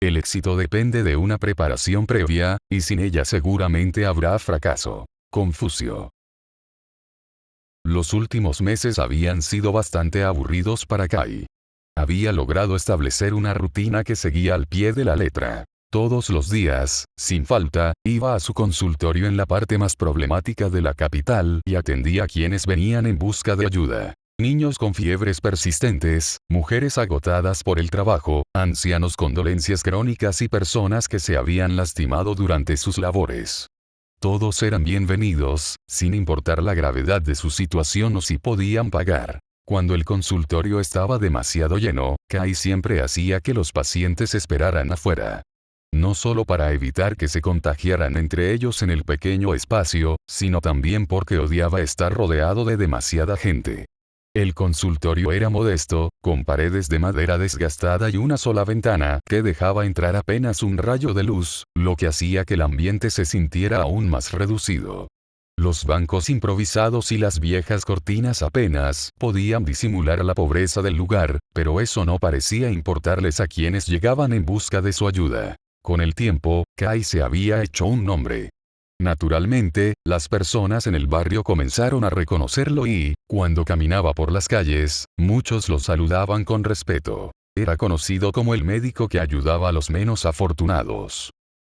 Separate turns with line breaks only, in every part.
El éxito depende de una preparación previa, y sin ella seguramente habrá fracaso. Confucio. Los últimos meses habían sido bastante aburridos para Kai. Había logrado establecer una rutina que seguía al pie de la letra. Todos los días, sin falta, iba a su consultorio en la parte más problemática de la capital y atendía a quienes venían en busca de ayuda. Niños con fiebres persistentes, mujeres agotadas por el trabajo, ancianos con dolencias crónicas y personas que se habían lastimado durante sus labores. Todos eran bienvenidos, sin importar la gravedad de su situación o si podían pagar. Cuando el consultorio estaba demasiado lleno, Kai siempre hacía que los pacientes esperaran afuera. No solo para evitar que se contagiaran entre ellos en el pequeño espacio, sino también porque odiaba estar rodeado de demasiada gente. El consultorio era modesto, con paredes de madera desgastada y una sola ventana que dejaba entrar apenas un rayo de luz, lo que hacía que el ambiente se sintiera aún más reducido. Los bancos improvisados y las viejas cortinas apenas podían disimular la pobreza del lugar, pero eso no parecía importarles a quienes llegaban en busca de su ayuda. Con el tiempo, Kai se había hecho un nombre. Naturalmente, las personas en el barrio comenzaron a reconocerlo y, cuando caminaba por las calles, muchos lo saludaban con respeto. Era conocido como el médico que ayudaba a los menos afortunados.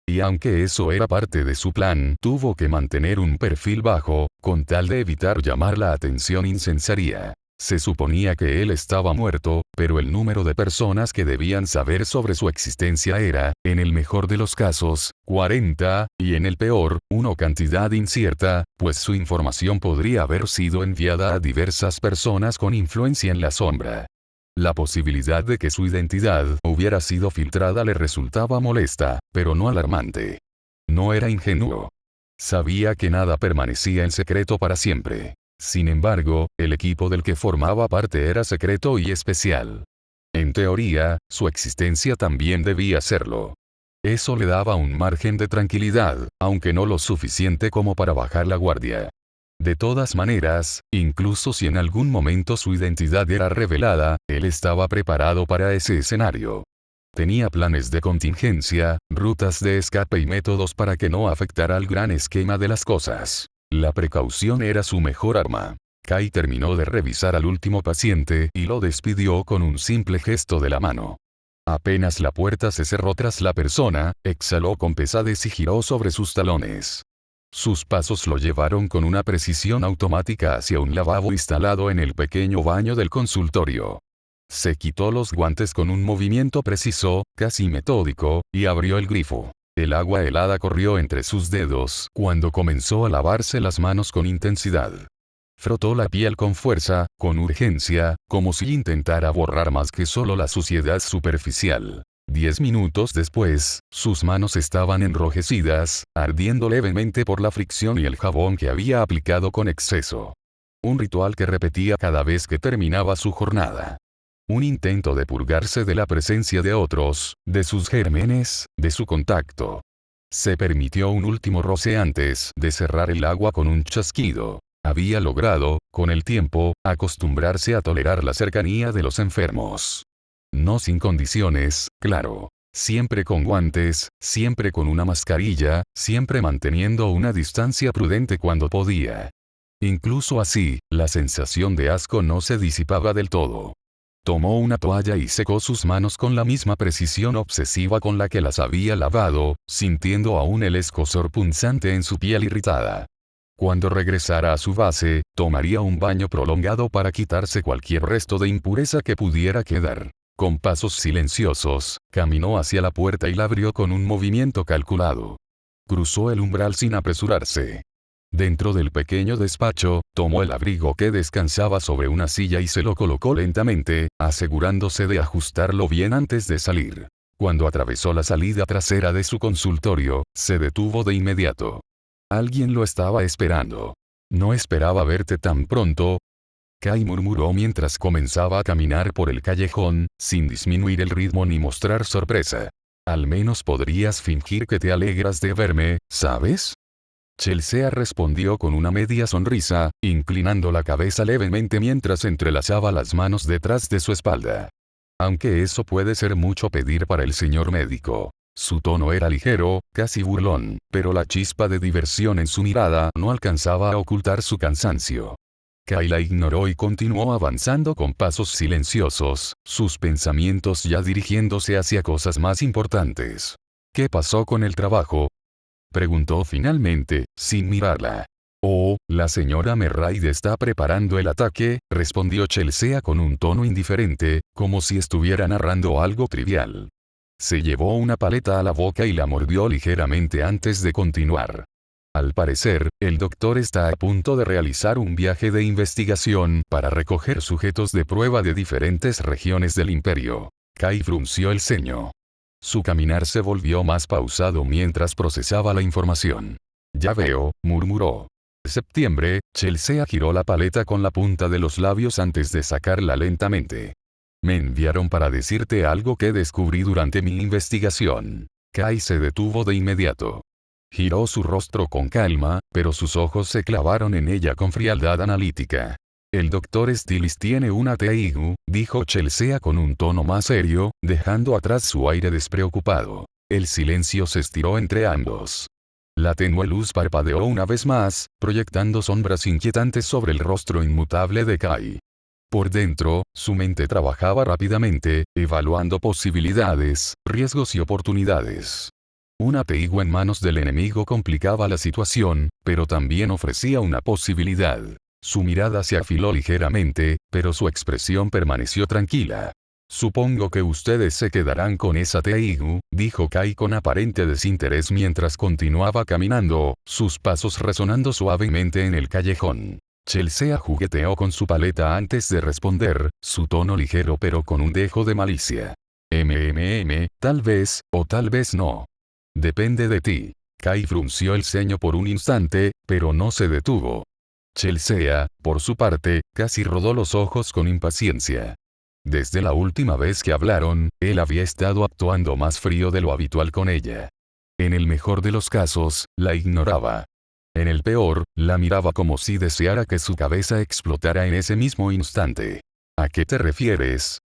Y aunque eso era parte de su plan, tuvo que mantener un perfil bajo, con tal de evitar llamar la atención incensaria. Se suponía que él estaba muerto, pero el número de personas que debían saber sobre su existencia era, en el mejor de los casos, 40, y en el peor, una cantidad incierta, pues su información podría haber sido enviada a diversas personas con influencia en la sombra. La posibilidad de que su identidad hubiera sido filtrada le resultaba molesta, pero no alarmante. No era ingenuo. Sabía que nada permanecía en secreto para siempre. Sin embargo, el equipo del que formaba parte era secreto y especial. En teoría, su existencia también debía serlo. Eso le daba un margen de tranquilidad, aunque no lo suficiente como para bajar la guardia. De todas maneras, incluso si en algún momento su identidad era revelada, él estaba preparado para ese escenario. Tenía planes de contingencia, rutas de escape y métodos para que no afectara al gran esquema de las cosas. La precaución era su mejor arma. Kai terminó de revisar al último paciente y lo despidió con un simple gesto de la mano. Apenas la puerta se cerró tras la persona, exhaló con pesadez y giró sobre sus talones. Sus pasos lo llevaron con una precisión automática hacia un lavabo instalado en el pequeño baño del consultorio. Se quitó los guantes con un movimiento preciso, casi metódico, y abrió el grifo. El agua helada corrió entre sus dedos cuando comenzó a lavarse las manos con intensidad. Frotó la piel con fuerza, con urgencia, como si intentara borrar más que solo la suciedad superficial. 10 minutos después, sus manos estaban enrojecidas, ardiendo levemente por la fricción y el jabón que había aplicado con exceso. Un ritual que repetía cada vez que terminaba su jornada. Un intento de purgarse de la presencia de otros, de sus gérmenes, de su contacto. Se permitió un último roce antes de cerrar el agua con un chasquido. Había logrado, con el tiempo, acostumbrarse a tolerar la cercanía de los enfermos. No sin condiciones, claro. Siempre con guantes, siempre con una mascarilla, siempre manteniendo una distancia prudente cuando podía. Incluso así, la sensación de asco no se disipaba del todo. Tomó una toalla y secó sus manos con la misma precisión obsesiva con la que las había lavado, sintiendo aún el escozor punzante en su piel irritada. Cuando regresara a su base, tomaría un baño prolongado para quitarse cualquier resto de impureza que pudiera quedar. Con pasos silenciosos, caminó hacia la puerta y la abrió con un movimiento calculado. Cruzó el umbral sin apresurarse. Dentro del pequeño despacho, tomó el abrigo que descansaba sobre una silla y se lo colocó lentamente, asegurándose de ajustarlo bien antes de salir. Cuando atravesó la salida trasera de su consultorio, se detuvo de inmediato. Alguien lo estaba esperando. No esperaba verte tan pronto. Kai murmuró mientras comenzaba a caminar por el callejón, sin disminuir el ritmo ni mostrar sorpresa. Al menos podrías fingir que te alegras de verme, ¿sabes? Chelsea respondió con una media sonrisa, inclinando la cabeza levemente mientras entrelazaba las manos detrás de su espalda. Aunque eso puede ser mucho pedir para el señor médico. Su tono era ligero, casi burlón, pero la chispa de diversión en su mirada no alcanzaba a ocultar su cansancio. Kai la ignoró y continuó avanzando con pasos silenciosos, sus pensamientos ya dirigiéndose hacia cosas más importantes. ¿Qué pasó con el trabajo?, preguntó finalmente, sin mirarla. Oh, la señora Merraid está preparando el ataque, respondió Chelsea con un tono indiferente, como si estuviera narrando algo trivial. Se llevó una paleta a la boca y la mordió ligeramente antes de continuar. Al parecer, el doctor está a punto de realizar un viaje de investigación para recoger sujetos de prueba de diferentes regiones del imperio. Kai frunció el ceño. Su caminar se volvió más pausado mientras procesaba la información. Ya veo, murmuró. Septiembre, Chelsea giró la paleta con la punta de los labios antes de sacarla lentamente. Me enviaron para decirte algo que descubrí durante mi investigación. Kai se detuvo de inmediato. Giró su rostro con calma, pero sus ojos se clavaron en ella con frialdad analítica. El doctor Stiles tiene una Teigu, dijo Chelsea con un tono más serio, dejando atrás su aire despreocupado. El silencio se estiró entre ambos. La tenue luz parpadeó una vez más, proyectando sombras inquietantes sobre el rostro inmutable de Kai. Por dentro, su mente trabajaba rápidamente, evaluando posibilidades, riesgos y oportunidades. Una Teigu en manos del enemigo complicaba la situación, pero también ofrecía una posibilidad. Su mirada se afiló ligeramente, pero su expresión permaneció tranquila. Supongo que ustedes se quedarán con esa Teigu, dijo Kai con aparente desinterés mientras continuaba caminando, sus pasos resonando suavemente en el callejón. Chelsea jugueteó con su paleta antes de responder, su tono ligero pero con un dejo de malicia. Tal vez, o tal vez no. Depende de ti. Kai frunció el ceño por un instante, pero no se detuvo. Chelsea, por su parte, casi rodó los ojos con impaciencia. Desde la última vez que hablaron, él había estado actuando más frío de lo habitual con ella. En el mejor de los casos, la ignoraba. En el peor, la miraba como si deseara que su cabeza explotara en ese mismo instante. ¿A qué te refieres?,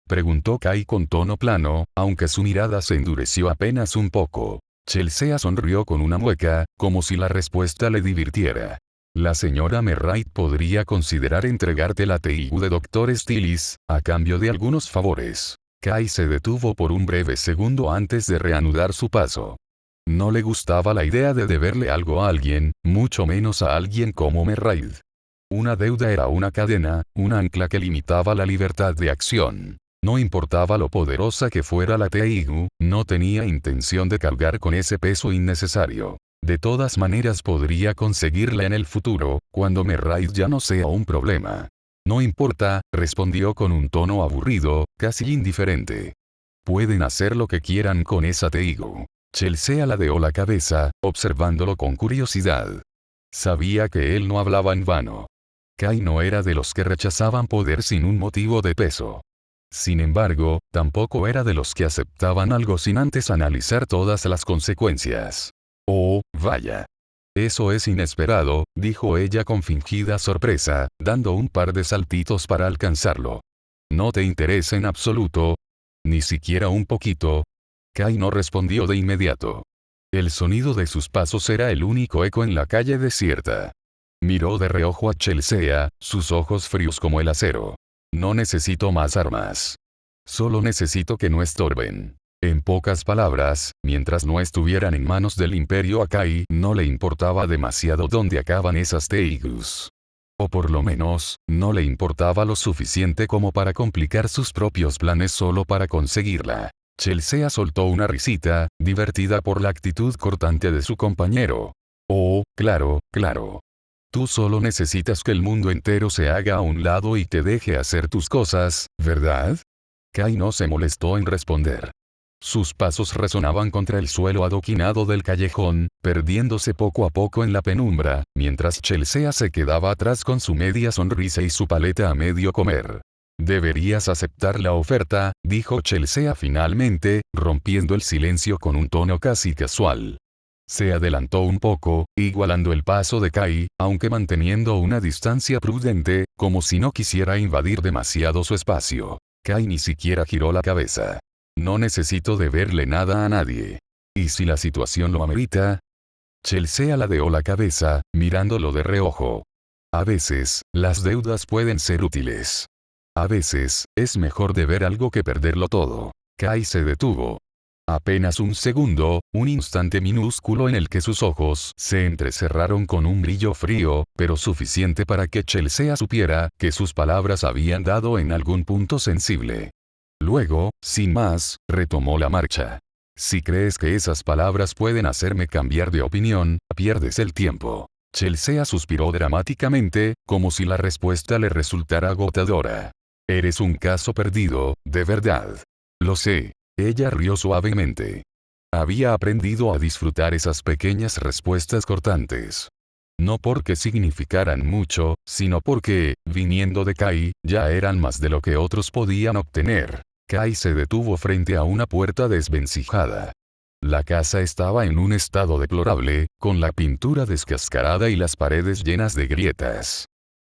preguntó Kai con tono plano, aunque su mirada se endureció apenas un poco. Chelsea sonrió con una mueca, como si la respuesta le divirtiera. La señora Merraid podría considerar entregarte la Teigu de Dr. Stiles, a cambio de algunos favores. Kai se detuvo por un breve segundo antes de reanudar su paso. No le gustaba la idea de deberle algo a alguien, mucho menos a alguien como Merraid. Una deuda era una cadena, un ancla que limitaba la libertad de acción. No importaba lo poderosa que fuera la Teigu, no tenía intención de cargar con ese peso innecesario. De todas maneras podría conseguirla en el futuro, cuando Merraid ya no sea un problema. No importa, respondió con un tono aburrido, casi indiferente. Pueden hacer lo que quieran con esa Teigu. Chelsea ladeó la cabeza, observándolo con curiosidad. Sabía que él no hablaba en vano. Kai no era de los que rechazaban poder sin un motivo de peso. Sin embargo, tampoco era de los que aceptaban algo sin antes analizar todas las consecuencias. Oh, vaya. Eso es inesperado, dijo ella con fingida sorpresa, dando un par de saltitos para alcanzarlo. ¿No te interesa en absoluto? ¿Ni siquiera un poquito? Kai no respondió de inmediato. El sonido de sus pasos era el único eco en la calle desierta. Miró de reojo a Chelsea, sus ojos fríos como el acero. No necesito más armas. Solo necesito que no estorben. En pocas palabras, mientras no estuvieran en manos del imperio a Kai no le importaba demasiado dónde acaban esas Teigus. O por lo menos, no le importaba lo suficiente como para complicar sus propios planes solo para conseguirla. Chelsea soltó una risita, divertida por la actitud cortante de su compañero. Oh, claro, claro. Tú solo necesitas que el mundo entero se haga a un lado y te deje hacer tus cosas, ¿verdad? Kai no se molestó en responder. Sus pasos resonaban contra el suelo adoquinado del callejón, perdiéndose poco a poco en la penumbra, mientras Chelsea se quedaba atrás con su media sonrisa y su paleta a medio comer. Deberías aceptar la oferta, dijo Chelsea finalmente, rompiendo el silencio con un tono casi casual. Se adelantó un poco, igualando el paso de Kai, aunque manteniendo una distancia prudente, como si no quisiera invadir demasiado su espacio. Kai ni siquiera giró la cabeza. No necesito deberle nada a nadie. ¿Y si la situación lo amerita? Chelsea ladeó la cabeza, mirándolo de reojo. A veces, las deudas pueden ser útiles. A veces, es mejor deber algo que perderlo todo. Kai se detuvo. Apenas un segundo, un instante minúsculo en el que sus ojos se entrecerraron con un brillo frío, pero suficiente para que Chelsea supiera que sus palabras habían dado en algún punto sensible. Luego, sin más, retomó la marcha. Si crees que esas palabras pueden hacerme cambiar de opinión, pierdes el tiempo. Chelsea suspiró dramáticamente, como si la respuesta le resultara agotadora. Eres un caso perdido, de verdad. Lo sé. Ella rió suavemente. Había aprendido a disfrutar esas pequeñas respuestas cortantes. No porque significaran mucho, sino porque, viniendo de Kai, ya eran más de lo que otros podían obtener. Kai se detuvo frente a una puerta desvencijada. La casa estaba en un estado deplorable, con la pintura descascarada y las paredes llenas de grietas.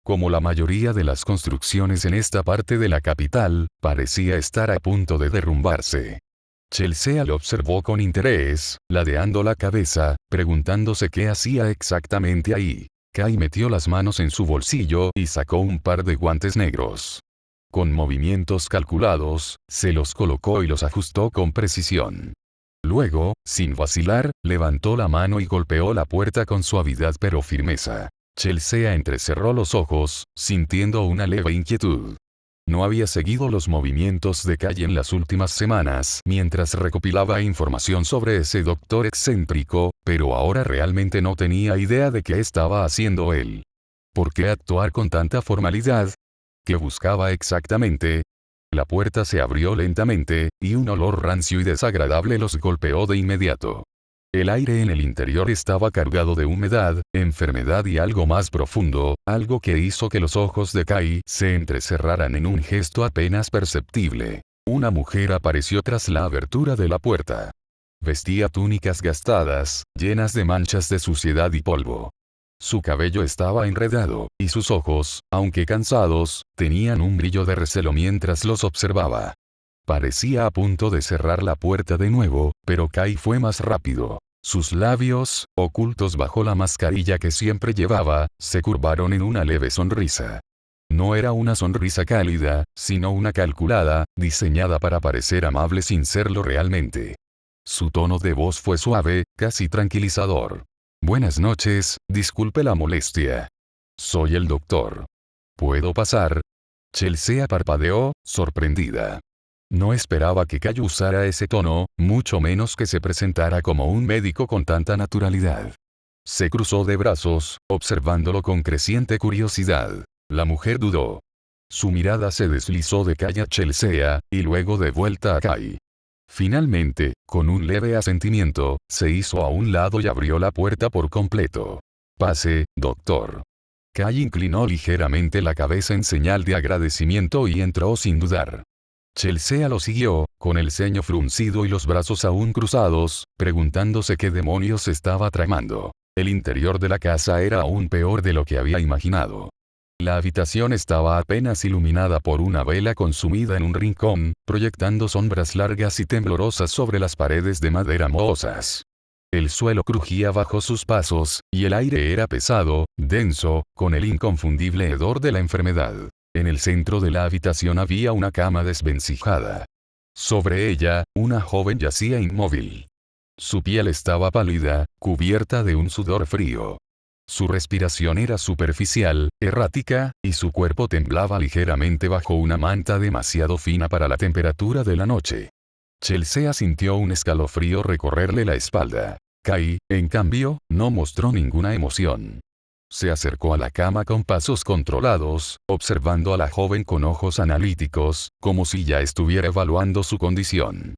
Como la mayoría de las construcciones en esta parte de la capital, parecía estar a punto de derrumbarse. Chelsea lo observó con interés, ladeando la cabeza, preguntándose qué hacía exactamente ahí. Kai metió las manos en su bolsillo y sacó un par de guantes negros. Con movimientos calculados, se los colocó y los ajustó con precisión. Luego, sin vacilar, levantó la mano y golpeó la puerta con suavidad pero firmeza. Chelsea entrecerró los ojos, sintiendo una leve inquietud. No había seguido los movimientos de Kai en las últimas semanas mientras recopilaba información sobre ese doctor excéntrico, pero ahora realmente no tenía idea de qué estaba haciendo él. ¿Por qué actuar con tanta formalidad? ¿Qué buscaba exactamente? La puerta se abrió lentamente, y un olor rancio y desagradable los golpeó de inmediato. El aire en el interior estaba cargado de humedad, enfermedad y algo más profundo, algo que hizo que los ojos de Kai se entrecerraran en un gesto apenas perceptible. Una mujer apareció tras la abertura de la puerta. Vestía túnicas gastadas, llenas de manchas de suciedad y polvo. Su cabello estaba enredado, y sus ojos, aunque cansados, tenían un brillo de recelo mientras los observaba. Parecía a punto de cerrar la puerta de nuevo, pero Kai fue más rápido. Sus labios, ocultos bajo la mascarilla que siempre llevaba, se curvaron en una leve sonrisa. No era una sonrisa cálida, sino una calculada, diseñada para parecer amable sin serlo realmente. Su tono de voz fue suave, casi tranquilizador. Buenas noches, disculpe la molestia. Soy el doctor. ¿Puedo pasar? Chelsea parpadeó, sorprendida. No esperaba que Kai usara ese tono, mucho menos que se presentara como un médico con tanta naturalidad. Se cruzó de brazos, observándolo con creciente curiosidad. La mujer dudó. Su mirada se deslizó de Kai a Chelsea, y luego de vuelta a Kai. Finalmente, con un leve asentimiento, se hizo a un lado y abrió la puerta por completo. Pase, doctor. Kai inclinó ligeramente la cabeza en señal de agradecimiento y entró sin dudar. Chelsea lo siguió, con el ceño fruncido y los brazos aún cruzados, preguntándose qué demonios estaba tramando. El interior de la casa era aún peor de lo que había imaginado. La habitación estaba apenas iluminada por una vela consumida en un rincón, proyectando sombras largas y temblorosas sobre las paredes de madera mohosas. El suelo crujía bajo sus pasos, y el aire era pesado, denso, con el inconfundible hedor de la enfermedad. En el centro de la habitación había una cama desvencijada. Sobre ella, una joven yacía inmóvil. Su piel estaba pálida, cubierta de un sudor frío. Su respiración era superficial, errática, y su cuerpo temblaba ligeramente bajo una manta demasiado fina para la temperatura de la noche. Chelsea sintió un escalofrío recorrerle la espalda. Kai, en cambio, no mostró ninguna emoción. Se acercó a la cama con pasos controlados, observando a la joven con ojos analíticos, como si ya estuviera evaluando su condición.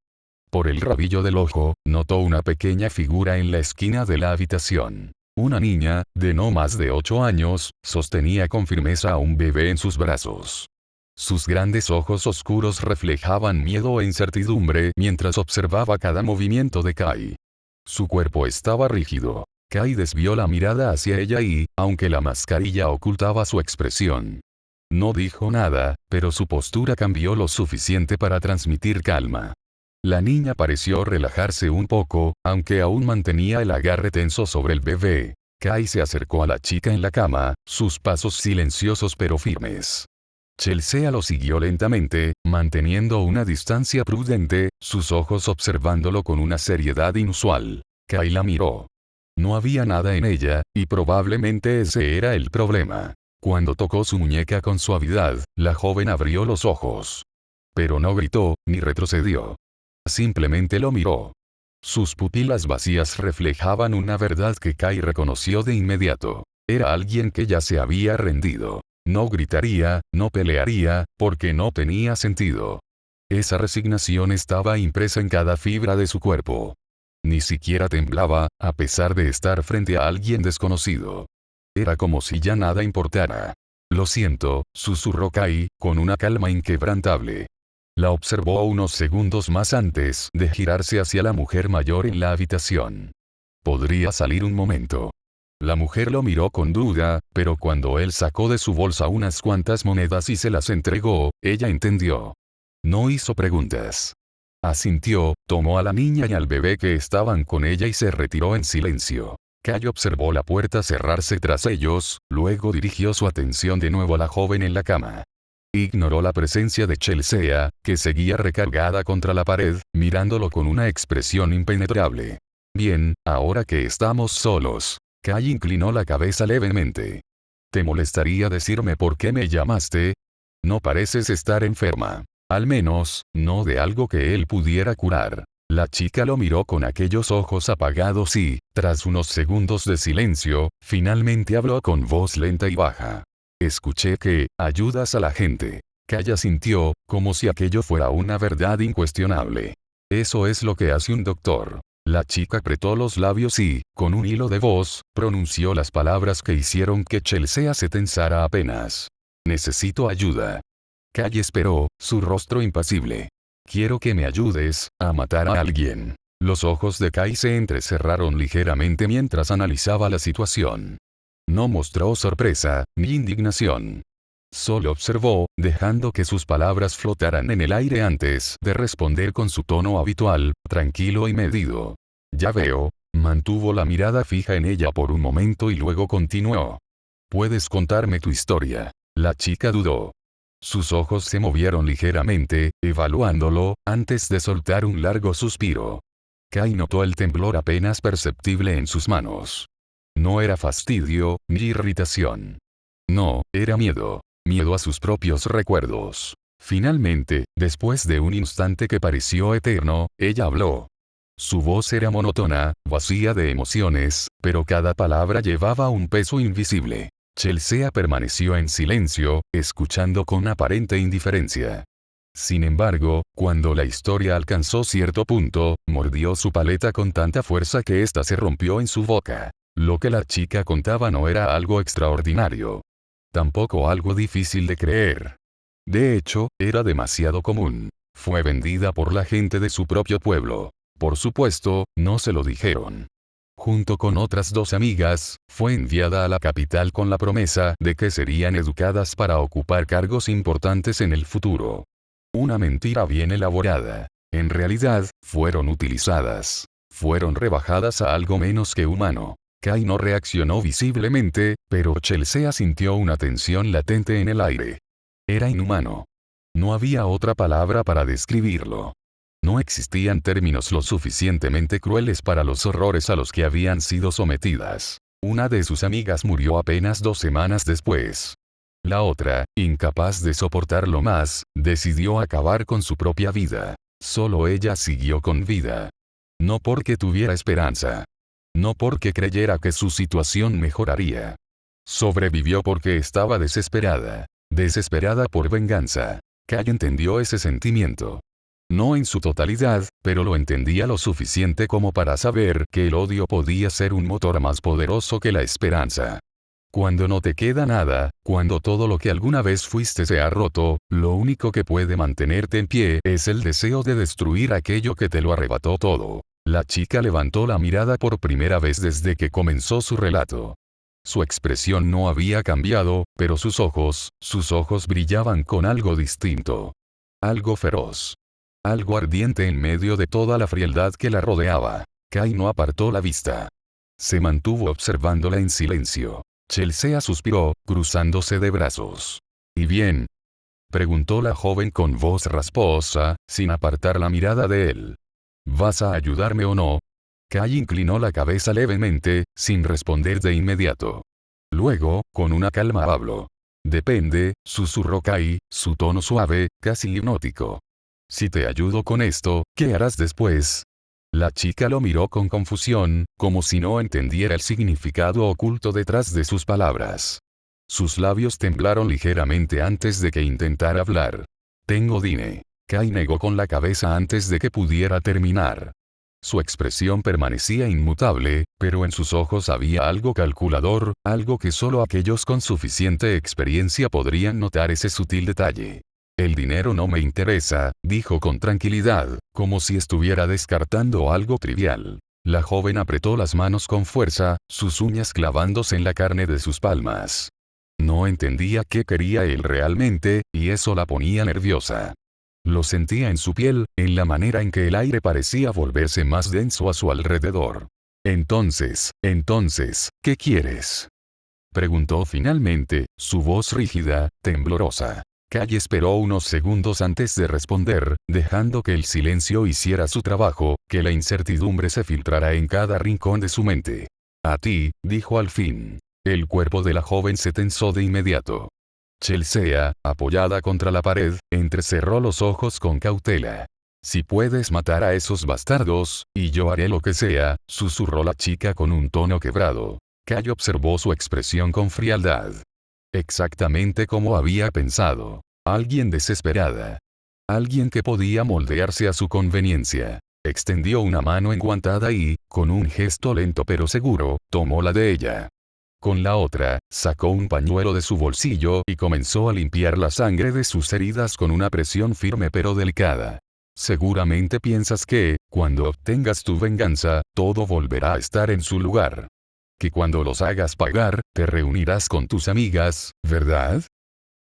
Por el rabillo del ojo, notó una pequeña figura en la esquina de la habitación. Una niña, de no más de 8 años, sostenía con firmeza a un bebé en sus brazos. Sus grandes ojos oscuros reflejaban miedo e incertidumbre mientras observaba cada movimiento de Kai. Su cuerpo estaba rígido. Kai desvió la mirada hacia ella y, aunque la mascarilla ocultaba su expresión, No dijo nada, pero su postura cambió lo suficiente para transmitir calma. La niña pareció relajarse un poco, aunque aún mantenía el agarre tenso sobre el bebé. Kai se acercó a la chica en la cama, sus pasos silenciosos pero firmes. Chelsea lo siguió lentamente, manteniendo una distancia prudente, sus ojos observándolo con una seriedad inusual. Kai la miró. No había nada en ella, y probablemente ese era el problema. Cuando tocó su muñeca con suavidad, la joven abrió los ojos. Pero no gritó, ni retrocedió. Simplemente lo miró. Sus pupilas vacías reflejaban una verdad que Kai reconoció de inmediato. Era alguien que ya se había rendido. No gritaría, no pelearía, porque no tenía sentido. Esa resignación estaba impresa en cada fibra de su cuerpo. Ni siquiera temblaba, a pesar de estar frente a alguien desconocido. Era como si ya nada importara. Lo siento, susurró Kai, con una calma inquebrantable. La observó unos segundos más antes de girarse hacia la mujer mayor en la habitación. Podría salir un momento. La mujer lo miró con duda, pero cuando él sacó de su bolsa unas cuantas monedas y se las entregó, ella entendió. No hizo preguntas. Asintió, tomó a la niña y al bebé que estaban con ella y se retiró en silencio. Kai observó la puerta cerrarse tras ellos, luego dirigió su atención de nuevo a la joven en la cama. Ignoró la presencia de Chelsea, que seguía recargada contra la pared, mirándolo con una expresión impenetrable. Bien, ahora que estamos solos. Kai inclinó la cabeza levemente. ¿Te molestaría decirme por qué me llamaste? No pareces estar enferma. Al menos, no de algo que él pudiera curar. La chica lo miró con aquellos ojos apagados y, tras unos segundos de silencio, finalmente habló con voz lenta y baja. Escuché que, ayudas a la gente. Kai asintió, como si aquello fuera una verdad incuestionable. Eso es lo que hace un doctor. La chica apretó los labios y, con un hilo de voz, pronunció las palabras que hicieron que Chelsea se tensara apenas. Necesito ayuda. Kai esperó, su rostro impasible. Quiero que me ayudes a matar a alguien. Los ojos de Kai se entrecerraron ligeramente mientras analizaba la situación. No mostró sorpresa, ni indignación. Solo observó, dejando que sus palabras flotaran en el aire antes de responder con su tono habitual, tranquilo y medido. Ya veo. Mantuvo la mirada fija en ella por un momento y luego continuó. ¿Puedes contarme tu historia? La chica dudó. Sus ojos se movieron ligeramente, evaluándolo, antes de soltar un largo suspiro. Kai notó el temblor apenas perceptible en sus manos. No era fastidio, ni irritación. No, era miedo. Miedo a sus propios recuerdos. Finalmente, después de un instante que pareció eterno, ella habló. Su voz era monótona, vacía de emociones, pero cada palabra llevaba un peso invisible. Chelsea permaneció en silencio, escuchando con aparente indiferencia. Sin embargo, cuando la historia alcanzó cierto punto, mordió su paleta con tanta fuerza que ésta se rompió en su boca. Lo que la chica contaba no era algo extraordinario. Tampoco algo difícil de creer. De hecho, era demasiado común. Fue vendida por la gente de su propio pueblo. Por supuesto, no se lo dijeron. Junto con otras 2 amigas, fue enviada a la capital con la promesa de que serían educadas para ocupar cargos importantes en el futuro. Una mentira bien elaborada. En realidad, fueron utilizadas. Fueron rebajadas a algo menos que humano. Kai no reaccionó visiblemente, pero Chelsea sintió una tensión latente en el aire. Era inhumano. No había otra palabra para describirlo. No existían términos lo suficientemente crueles para los horrores a los que habían sido sometidas. Una de sus amigas murió apenas 2 semanas después. La otra, incapaz de soportarlo más, decidió acabar con su propia vida. Solo ella siguió con vida. No porque tuviera esperanza. No porque creyera que su situación mejoraría. Sobrevivió porque estaba desesperada. Desesperada por venganza. Kai entendió ese sentimiento. No en su totalidad, pero lo entendía lo suficiente como para saber que el odio podía ser un motor más poderoso que la esperanza. Cuando no te queda nada, cuando todo lo que alguna vez fuiste se ha roto, lo único que puede mantenerte en pie es el deseo de destruir aquello que te lo arrebató todo. La chica levantó la mirada por primera vez desde que comenzó su relato. Su expresión no había cambiado, pero sus ojos brillaban con algo distinto. Algo feroz. Algo ardiente en medio de toda la frialdad que la rodeaba. Kai no apartó la vista. Se mantuvo observándola en silencio. Chelsea suspiró, cruzándose de brazos. ¿Y bien?, preguntó la joven con voz rasposa, sin apartar la mirada de él. ¿Vas a ayudarme o no? Kai inclinó la cabeza levemente, sin responder de inmediato. Luego, con una calma habló. Depende, susurró Kai, su tono suave, casi hipnótico. Si te ayudo con esto, ¿qué harás después? La chica lo miró con confusión, como si no entendiera el significado oculto detrás de sus palabras. Sus labios temblaron ligeramente antes de que intentara hablar. Tengo dinero. Kai negó con la cabeza antes de que pudiera terminar. Su expresión permanecía inmutable, pero en sus ojos había algo calculador, algo que solo aquellos con suficiente experiencia podrían notar ese sutil detalle. El dinero no me interesa, dijo con tranquilidad, como si estuviera descartando algo trivial. La joven apretó las manos con fuerza, sus uñas clavándose en la carne de sus palmas. No entendía qué quería él realmente, y eso la ponía nerviosa. Lo sentía en su piel, en la manera en que el aire parecía volverse más denso a su alrededor. Entonces, ¿qué quieres?, preguntó finalmente, su voz rígida, temblorosa. Kai esperó unos segundos antes de responder, dejando que el silencio hiciera su trabajo, que la incertidumbre se filtrara en cada rincón de su mente. A ti, dijo al fin. El cuerpo de la joven se tensó de inmediato. Chelsea, apoyada contra la pared, entrecerró los ojos con cautela. Si puedes matar a esos bastardos, y yo haré lo que sea, susurró la chica con un tono quebrado. Kai observó su expresión con frialdad. Exactamente como había pensado. Alguien desesperada. Alguien que podía moldearse a su conveniencia. Extendió una mano enguantada y, con un gesto lento pero seguro, tomó la de ella. Con la otra, sacó un pañuelo de su bolsillo y comenzó a limpiar la sangre de sus heridas con una presión firme pero delicada. Seguramente piensas que, cuando obtengas tu venganza, todo volverá a estar en su lugar. Que cuando los hagas pagar, te reunirás con tus amigas, ¿verdad?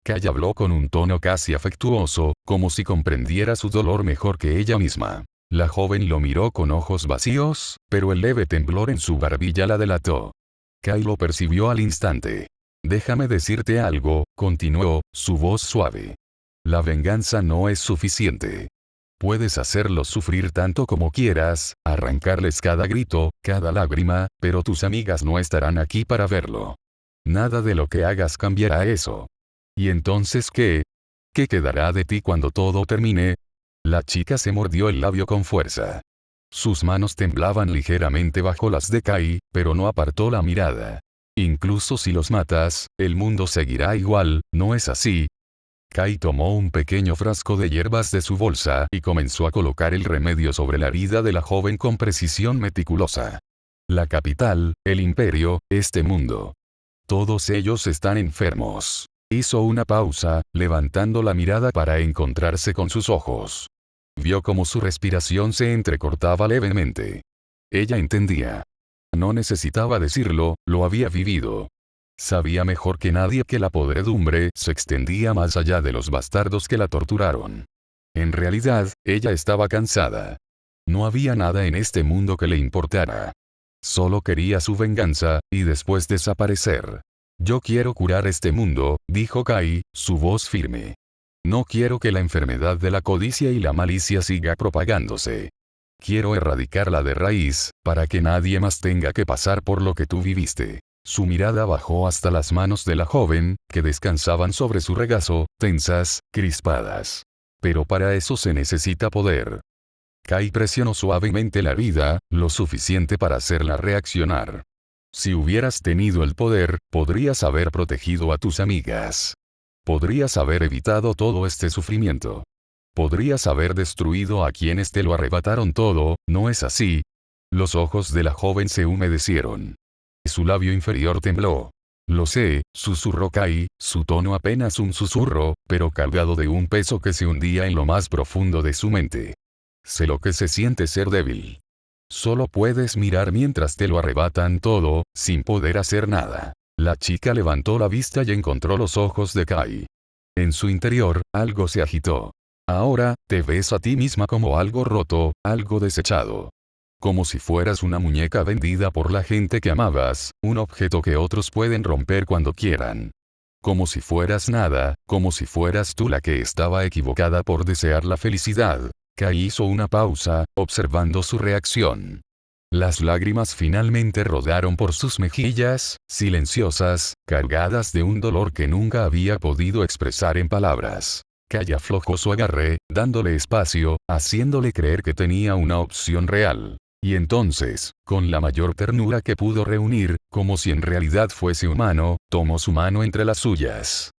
Kai habló con un tono casi afectuoso, como si comprendiera su dolor mejor que ella misma. La joven lo miró con ojos vacíos, pero el leve temblor en su barbilla la delató. Kai lo percibió al instante. Déjame decirte algo, continuó, su voz suave. La venganza no es suficiente. Puedes hacerlos sufrir tanto como quieras, arrancarles cada grito, cada lágrima, pero tus amigas no estarán aquí para verlo. Nada de lo que hagas cambiará eso. ¿Y entonces qué? ¿Qué quedará de ti cuando todo termine? La chica se mordió el labio con fuerza. Sus manos temblaban ligeramente bajo las de Kai, pero no apartó la mirada. Incluso si los matas, el mundo seguirá igual, ¿no es así? Kai tomó un pequeño frasco de hierbas de su bolsa y comenzó a colocar el remedio sobre la herida de la joven con precisión meticulosa. La capital, el imperio, este mundo. Todos ellos están enfermos. Hizo una pausa, levantando la mirada para encontrarse con sus ojos. Vio cómo su respiración se entrecortaba levemente. Ella entendía. No necesitaba decirlo, lo había vivido. Sabía mejor que nadie que la podredumbre se extendía más allá de los bastardos que la torturaron. En realidad, ella estaba cansada. No había nada en este mundo que le importara. Solo quería su venganza, y después desaparecer. Yo quiero curar este mundo, dijo Kai, su voz firme. No quiero que la enfermedad de la codicia y la malicia siga propagándose. Quiero erradicarla de raíz, para que nadie más tenga que pasar por lo que tú viviste. Su mirada bajó hasta las manos de la joven, que descansaban sobre su regazo, tensas, crispadas. Pero para eso se necesita poder. Kai presionó suavemente la herida, lo suficiente para hacerla reaccionar. Si hubieras tenido el poder, podrías haber protegido a tus amigas. Podrías haber evitado todo este sufrimiento. Podrías haber destruido a quienes te lo arrebataron todo, ¿no es así? Los ojos de la joven se humedecieron. Su labio inferior tembló. Lo sé, susurró Kai, su tono apenas un susurro, pero cargado de un peso que se hundía en lo más profundo de su mente. Sé lo que se siente ser débil. Solo puedes mirar mientras te lo arrebatan todo, sin poder hacer nada. La chica levantó la vista y encontró los ojos de Kai. En su interior, algo se agitó. Ahora, te ves a ti misma como algo roto, algo desechado. Como si fueras una muñeca vendida por la gente que amabas, un objeto que otros pueden romper cuando quieran. Como si fueras nada, como si fueras tú la que estaba equivocada por desear la felicidad. Kai hizo una pausa, observando su reacción. Las lágrimas finalmente rodaron por sus mejillas, silenciosas, cargadas de un dolor que nunca había podido expresar en palabras. Kai aflojó su agarre, dándole espacio, haciéndole creer que tenía una opción real. Y entonces, con la mayor ternura que pudo reunir, como si en realidad fuese humano, tomó su mano entre las suyas.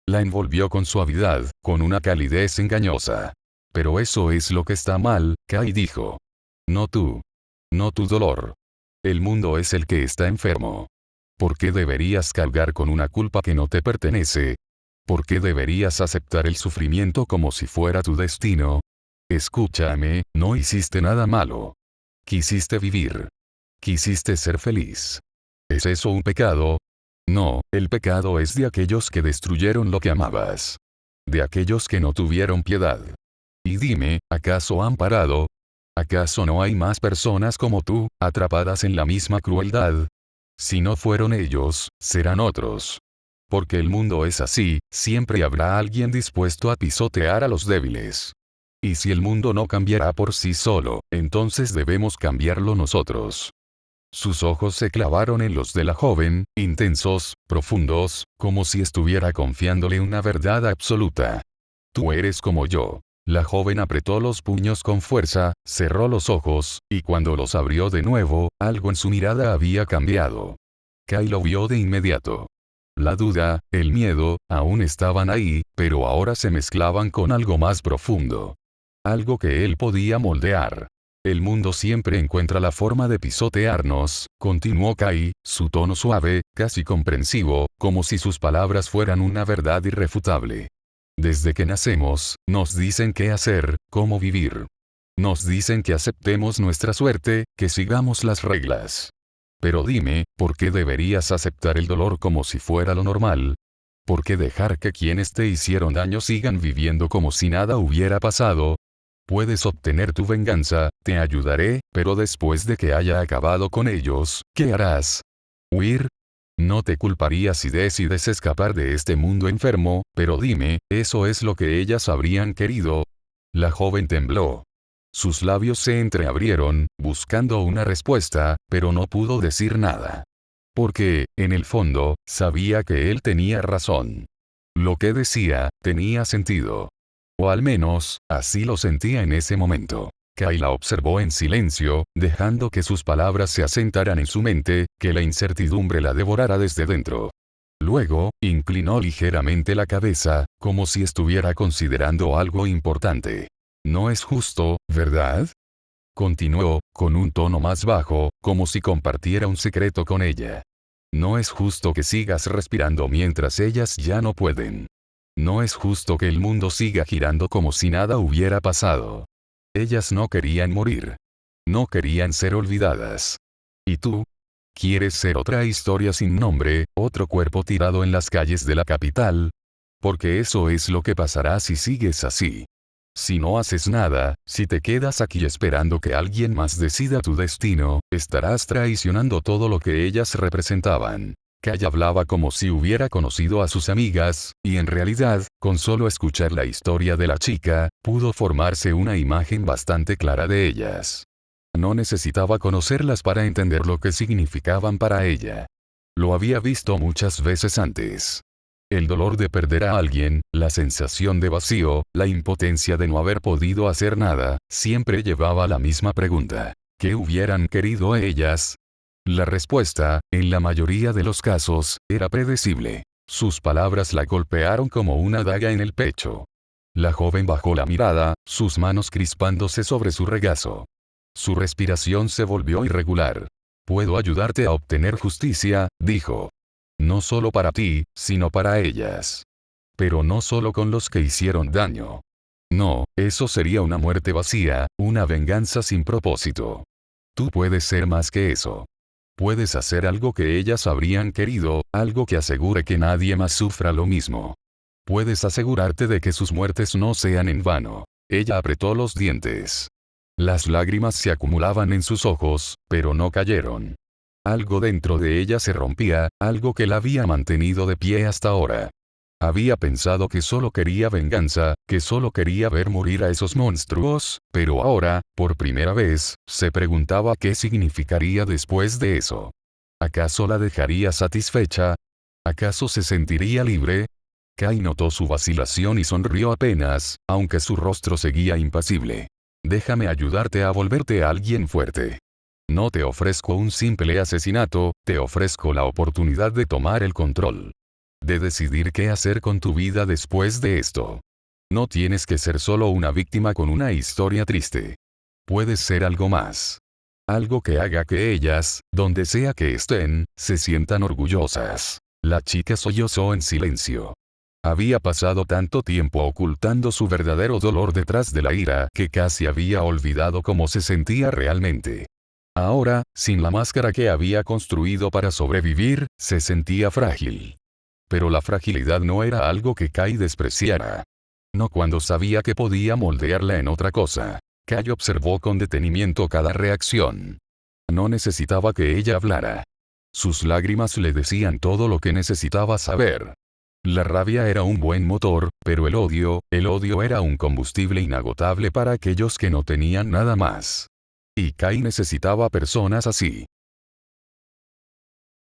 La envolvió con suavidad, con una calidez engañosa. Pero eso es lo que está mal, Kai dijo. No tú. No tu dolor. El mundo es el que está enfermo. ¿Por qué deberías cargar con una culpa que no te pertenece? ¿Por qué deberías aceptar el sufrimiento como si fuera tu destino? Escúchame, no hiciste nada malo. Quisiste vivir. Quisiste ser feliz. ¿Es eso un pecado? No, el pecado es de aquellos que destruyeron lo que amabas. De aquellos que no tuvieron piedad. Y dime, ¿acaso han parado? ¿Acaso no hay más personas como tú, atrapadas en la misma crueldad? Si no fueron ellos, serán otros. Porque el mundo es así, siempre habrá alguien dispuesto a pisotear a los débiles. Y si el mundo no cambiará por sí solo, entonces debemos cambiarlo nosotros. Sus ojos se clavaron en los de la joven, intensos, profundos, como si estuviera confiándole una verdad absoluta. Tú eres como yo. La joven apretó los puños con fuerza, cerró los ojos, y cuando los abrió de nuevo, algo en su mirada había cambiado. Kai lo vio de inmediato. La duda, el miedo, aún estaban ahí, pero ahora se mezclaban con algo más profundo. Algo que él podía moldear. El mundo siempre encuentra la forma de pisotearnos, continuó Kai, su tono suave, casi comprensivo, como si sus palabras fueran una verdad irrefutable. Desde que nacemos, nos dicen qué hacer, cómo vivir. Nos dicen que aceptemos nuestra suerte, que sigamos las reglas. Pero dime, ¿por qué deberías aceptar el dolor como si fuera lo normal? ¿Por qué dejar que quienes te hicieron daño sigan viviendo como si nada hubiera pasado? Puedes obtener tu venganza, te ayudaré, pero después de que haya acabado con ellos, ¿qué harás? ¿Huir? No te culparía si decides escapar de este mundo enfermo, pero dime, ¿eso es lo que ellas habrían querido? La joven tembló. Sus labios se entreabrieron, buscando una respuesta, pero no pudo decir nada. Porque, en el fondo, sabía que él tenía razón. Lo que decía, tenía sentido. O al menos, así lo sentía en ese momento. Kai la observó en silencio, dejando que sus palabras se asentaran en su mente, que la incertidumbre la devorara desde dentro. Luego, inclinó ligeramente la cabeza, como si estuviera considerando algo importante. No es justo, ¿verdad? Continuó, con un tono más bajo, como si compartiera un secreto con ella. No es justo que sigas respirando mientras ellas ya no pueden. No es justo que el mundo siga girando como si nada hubiera pasado. Ellas no querían morir. No querían ser olvidadas. ¿Y tú? ¿Quieres ser otra historia sin nombre, otro cuerpo tirado en las calles de la capital? Porque eso es lo que pasará si sigues así. Si no haces nada, si te quedas aquí esperando que alguien más decida tu destino, estarás traicionando todo lo que ellas representaban. Kai hablaba como si hubiera conocido a sus amigas, y en realidad, con solo escuchar la historia de la chica, pudo formarse una imagen bastante clara de ellas. No necesitaba conocerlas para entender lo que significaban para ella. Lo había visto muchas veces antes. El dolor de perder a alguien, la sensación de vacío, la impotencia de no haber podido hacer nada, siempre llevaba la misma pregunta. ¿Qué hubieran querido ellas? La respuesta, en la mayoría de los casos, era predecible. Sus palabras la golpearon como una daga en el pecho. La joven bajó la mirada, sus manos crispándose sobre su regazo. Su respiración se volvió irregular. «Puedo ayudarte a obtener justicia», dijo. «No solo para ti, sino para ellas. Pero no solo con los que hicieron daño. No, eso sería una muerte vacía, una venganza sin propósito. Tú puedes ser más que eso. Puedes hacer algo que ellas habrían querido, algo que asegure que nadie más sufra lo mismo. Puedes asegurarte de que sus muertes no sean en vano. Ella apretó los dientes. Las lágrimas se acumulaban en sus ojos, pero no cayeron. Algo dentro de ella se rompía, algo que la había mantenido de pie hasta ahora. Había pensado que solo quería venganza, que solo quería ver morir a esos monstruos, pero ahora, por primera vez, se preguntaba qué significaría después de eso. ¿Acaso la dejaría satisfecha? ¿Acaso se sentiría libre? Kai notó su vacilación y sonrió apenas, aunque su rostro seguía impasible. Déjame ayudarte a volverte alguien fuerte. No te ofrezco un simple asesinato, te ofrezco la oportunidad de tomar el control. De decidir qué hacer con tu vida después de esto. No tienes que ser solo una víctima con una historia triste. Puedes ser algo más. Algo que haga que ellas, donde sea que estén, se sientan orgullosas. La chica sollozó en silencio. Había pasado tanto tiempo ocultando su verdadero dolor detrás de la ira que casi había olvidado cómo se sentía realmente. Ahora, sin la máscara que había construido para sobrevivir, se sentía frágil. Pero la fragilidad no era algo que Kai despreciara. No cuando sabía que podía moldearla en otra cosa. Kai observó con detenimiento cada reacción. No necesitaba que ella hablara. Sus lágrimas le decían todo lo que necesitaba saber. La rabia era un buen motor, pero el odio era un combustible inagotable para aquellos que no tenían nada más. Y Kai necesitaba personas así.